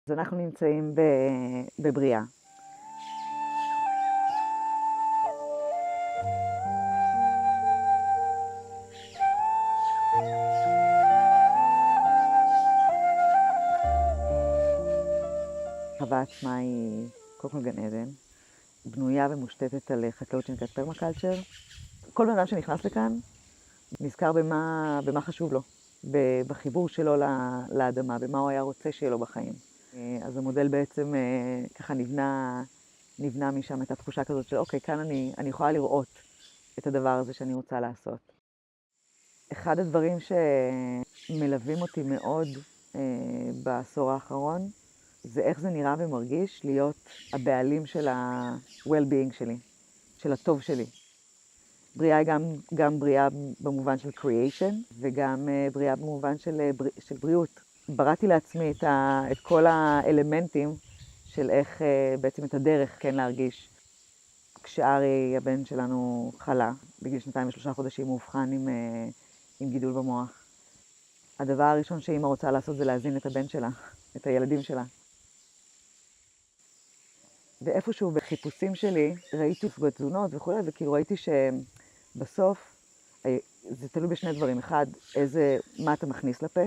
אז אנחנו נמצאים בבריאה. החווה עצמה היא קודם כל גן עדן, בנויה ומושתתת על חקלאות שנקראת פרמקלצ'ר. כל בן אדם שנכנס לכאן נזכר במה חשוב לו, בחיבור שלו לאדמה, במה הוא היה רוצה שיהיה לו בחיים. אז המודל בעצם ככה נבנה משם את התחושה כזאת של אוקיי, כאן אני יכולה לראות את הדבר הזה שאני רוצה לעשות. אחד הדברים שמלווים אותי מאוד בעשור האחרון, זה איך זה נראה ומרגיש להיות הבעלים של ה-well-being שלי, של הטוב שלי. בריאה היא גם בריאה במובן של creation, וגם בריאה במובן של בריאות. בראתי לעצמי את כל האלמנטים של איך בעצם את הדרך כן להרגיש. כשארי, הבן שלנו, חלה, בגיל 2 ו3 חודשים הוא אובחן עם גידול במוח. הדבר הראשון שאמא רוצה לעשות זה להזין את הבן שלה, את הילדים שלה. ואיפשהו בחיפושים שלי ראיתי תזונות וכו', וכאילו ראיתי שבסוף זה תלוי בשני דברים. אחד, מה אתה מכניס לפה,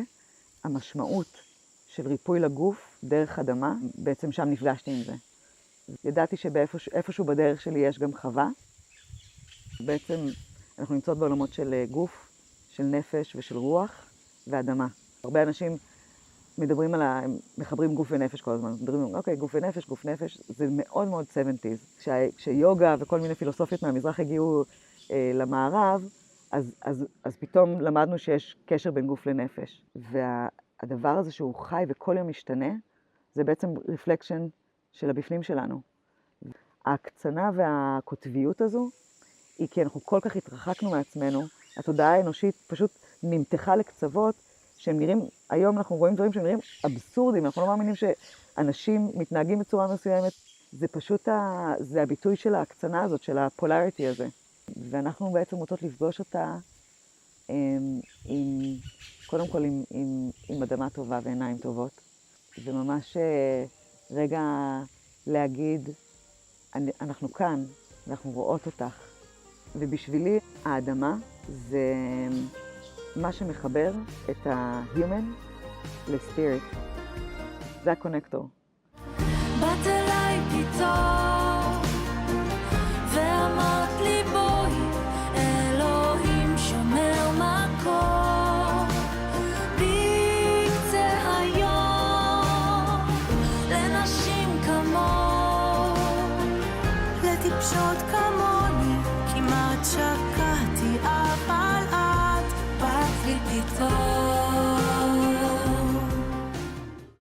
המשמעות של ריפוי לגוף דרך אדמה, בעצם שם נפגשתי עם זה. ידעתי שאיפשהו בדרך שלי יש גם חווה. בעצם אנחנו נמצאות בעולמות של גוף, של נפש ושל רוח ואדמה. הרבה אנשים מדברים הם מחברים גוף ונפש כל הזמן. מדברים, אוקיי, גוף ונפש, גוף נפש, זה מאוד מאוד 70s. כשיוגה וכל מיני פילוסופיות מהמזרח הגיעו למערב, אז פתאום למדנו שיש קשר בין גוף לנפש. והדבר הזה שהוא חי וכל יום משתנה, זה בעצם רפלקשן של הבפנים שלנו. ההקצנה והקוטביות הזו, היא כי אנחנו כל כך התרחקנו מעצמנו, התודעה האנושית פשוט נמתחה לקצוות, שהם נראים, היום אנחנו רואים דברים שהם נראים אבסורדים, אנחנו לא מאמינים שאנשים מתנהגים בצורה מסוימת, זה פשוט, זה הביטוי של ההקצנה הזאת, של הפולריטי הזה. ואנחנו בעצם רוצות לפגוש אותה קודם כל עם אדמה טובה ועיניים טובות, וממש רגע להגיד, אנחנו כאן, אנחנו רואות אותך, ובשבילי האדמה זה מה שמחבר את ה-human ל-spirit. זה הקונקטור. באת אליי פתאום ואמרת לי בואי, אלוהים שומר מקום בקצה היום לנשים כמוך, לטיפשות כמוני כמעט שקעתי, אבל את באת לי פתאום.